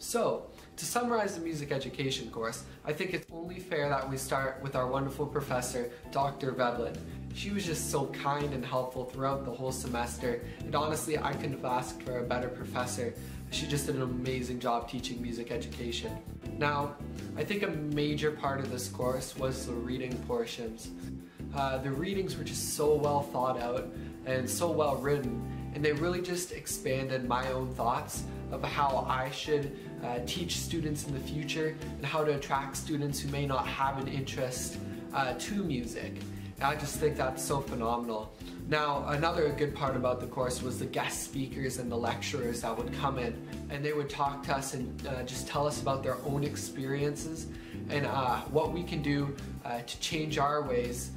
So, to summarize the music education course, I think it's only fair that we start with our wonderful professor, Dr. Veblen. She was just so kind and helpful throughout the whole semester, and honestly, I couldn't have asked for a better professor. She just did an amazing job teaching music education. Now, I think a major part of this course was the reading portions. The readings were just so well thought out and so well written, and they really just expanded my own thoughts of how I should teach students in the future and how to attract students who may not have an interest to music. And I just think that's so phenomenal. Now, another good part about the course was the guest speakers and the lecturers that would come in, and they would talk to us and just tell us about their own experiences and what we can do to change our ways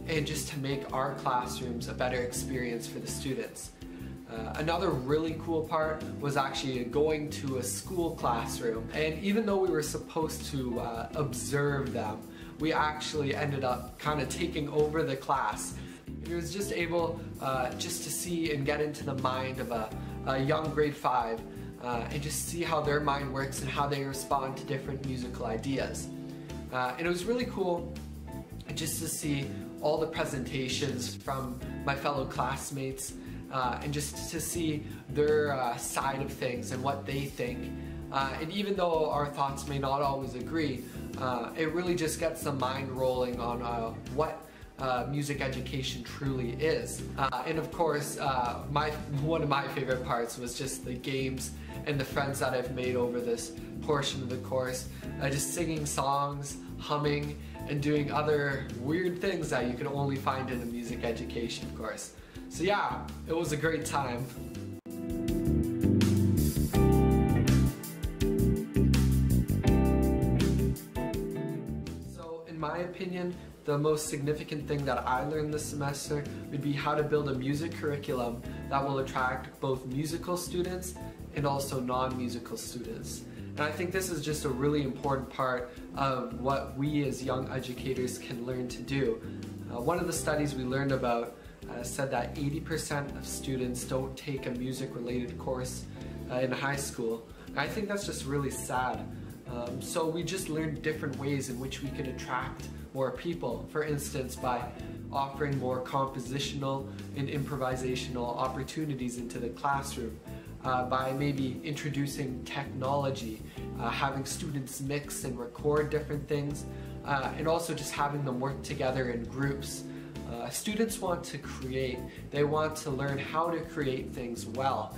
and just to make our classrooms a better experience for the students. Another really cool part was actually going to a school classroom, and even though we were supposed to observe them, we actually ended up kind of taking over the class. It was just able just to see and get into the mind of a young grade 5 and just see how their mind works and how they respond to different musical ideas. And it was really cool just to see all the presentations from my fellow classmates and just to see their side of things and what they think. And even though our thoughts may not always agree, it really just gets the mind rolling on what music education truly is. And of course, one of my favorite parts was just the games and the friends that I've made over this portion of the course. Just singing songs, humming, and doing other weird things that you can only find in a music education course. So yeah, it was a great time. So in my opinion, the most significant thing that I learned this semester would be how to build a music curriculum that will attract both musical students and also non-musical students. And I think this is just a really important part of what we as young educators can learn to do. One of the studies we learned about said that 80% of students don't take a music-related course in high school. And I think that's just really sad. So we just learned different ways in which we could attract more people. For instance, by offering more compositional and improvisational opportunities into the classroom. By maybe introducing technology, having students mix and record different things, and also just having them work together in groups. Students want to create, they want to learn how to create things well,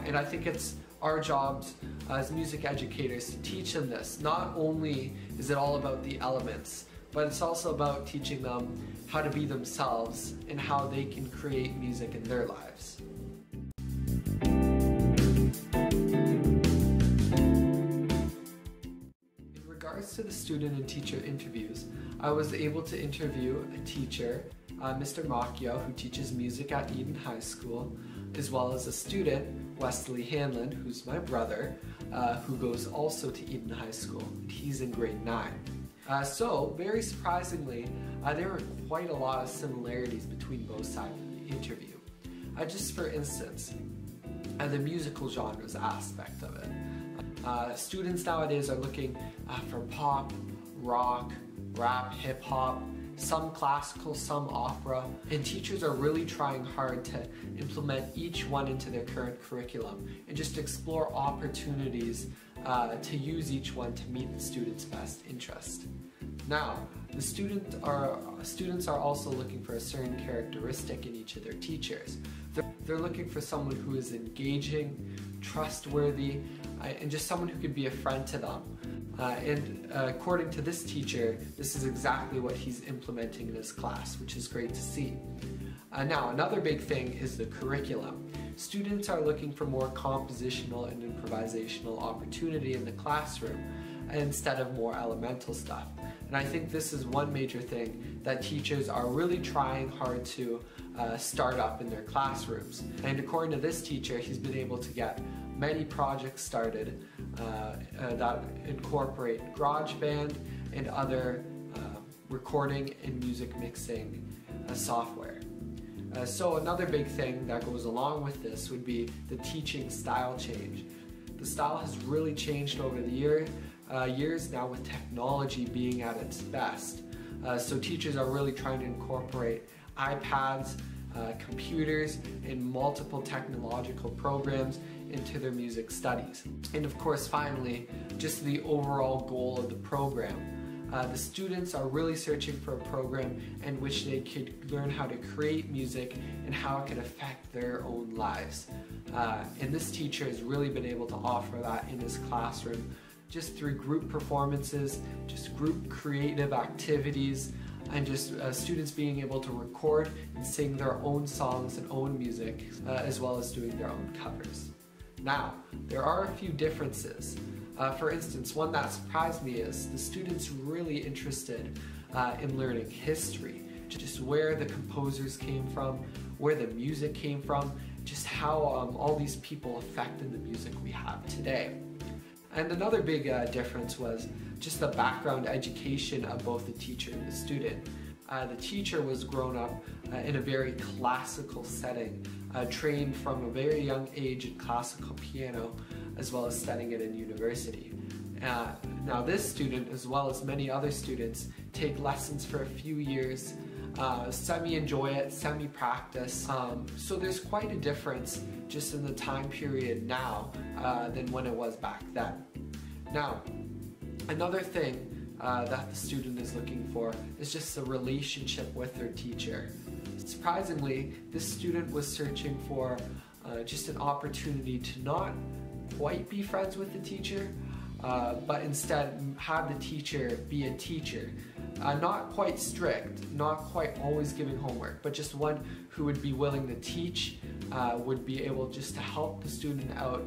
and I think it's our jobs as music educators to teach them this. Not only is it all about the elements, but it's also about teaching them how to be themselves and how they can create music in their lives. To the student and teacher interviews, I was able to interview a teacher, Mr. Macchio, who teaches music at Eden High School, as well as a student, Wesley Hanlon, who's my brother, who goes also to Eden High School. He's in grade 9. So, very surprisingly, there were quite a lot of similarities between both sides of the interview. Just for instance, the musical genres aspect of it. Students nowadays are looking for pop, rock, rap, hip-hop, some classical, some opera, and teachers are really trying hard to implement each one into their current curriculum and just explore opportunities to use each one to meet the student's best interest. Now, the students are also looking for a certain characteristic in each of their teachers. They're looking for someone who is engaging, trustworthy, and just someone who could be a friend to them. And according to this teacher, this is exactly what he's implementing in his class, which is great to see. Now, another big thing is the curriculum. Students are looking for more compositional and improvisational opportunity in the classroom instead of more elemental stuff. And I think this is one major thing that teachers are really trying hard to start up in their classrooms. And according to this teacher, he's been able to get many projects started that incorporate GarageBand and other recording and music mixing software. So another big thing that goes along with this would be the teaching style change. The style has really changed over the years now, with technology being at its best. So teachers are really trying to incorporate iPads, computers, and multiple technological programs into their music studies. And of course, finally, just the overall goal of the program. The students are really searching for a program in which they could learn how to create music and how it can affect their own lives. And this teacher has really been able to offer that in his classroom, just through group performances, just group creative activities, and just students being able to record and sing their own songs and own music, as well as doing their own covers. Now, there are a few differences. For instance, one that surprised me is the students really interested in learning history, just where the composers came from, where the music came from, just how all these people affected the music we have today. And another big difference was just the background education of both the teacher and the student. The teacher was grown up in a very classical setting, trained from a very young age in classical piano, as well as studying it in university. Now this student, as well as many other students, take lessons for a few years, semi-enjoy it, semi-practice. So there's quite a difference just in the time period now than when it was back then. Now, another thing that the student is looking for is just a relationship with their teacher. Surprisingly, this student was searching for just an opportunity to not quite be friends with the teacher, but instead have the teacher be a teacher. Not quite strict, not quite always giving homework, but just one who would be willing to teach, would be able just to help the student out,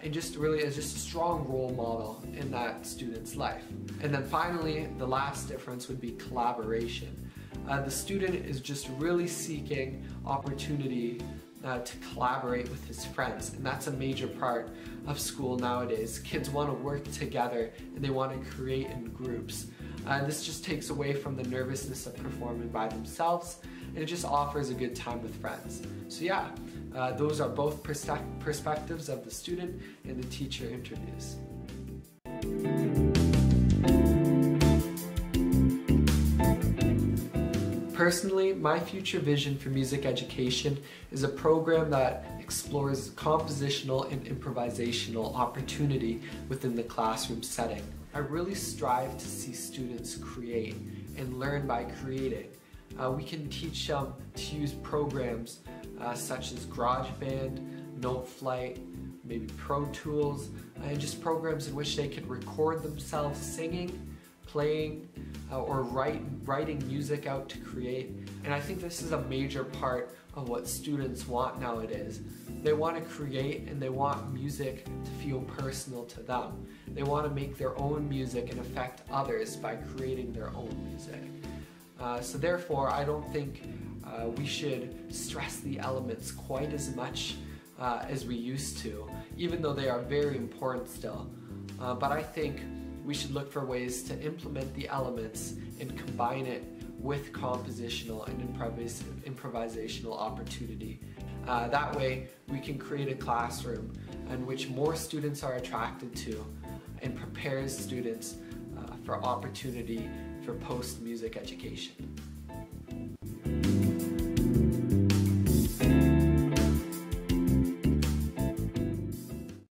and just really is just a strong role model in that student's life. And then finally, the last difference would be collaboration. The student is just really seeking opportunity to collaborate with his friends, and that's a major part of school nowadays. Kids want to work together and they want to create in groups. This just takes away from the nervousness of performing by themselves, and it just offers a good time with friends. So yeah, those are both perspectives of the student and the teacher interviews. Personally, my future vision for music education is a program that explores compositional and improvisational opportunity within the classroom setting. I really strive to see students create and learn by creating. We can teach them to use programs such as GarageBand, Noteflight, maybe Pro Tools, and just programs in which they can record themselves singing, playing, or writing music out to create. And I think this is a major part of what students want nowadays. They want to create, and they want music to feel personal to them. They want to make their own music and affect others by creating their own music. So therefore, I don't think we should stress the elements quite as much as we used to, even though they are very important still. But I think we should look for ways to implement the elements and combine it with compositional and improvisational opportunity. That way we can create a classroom in which more students are attracted to and prepares students for opportunity for post-music education.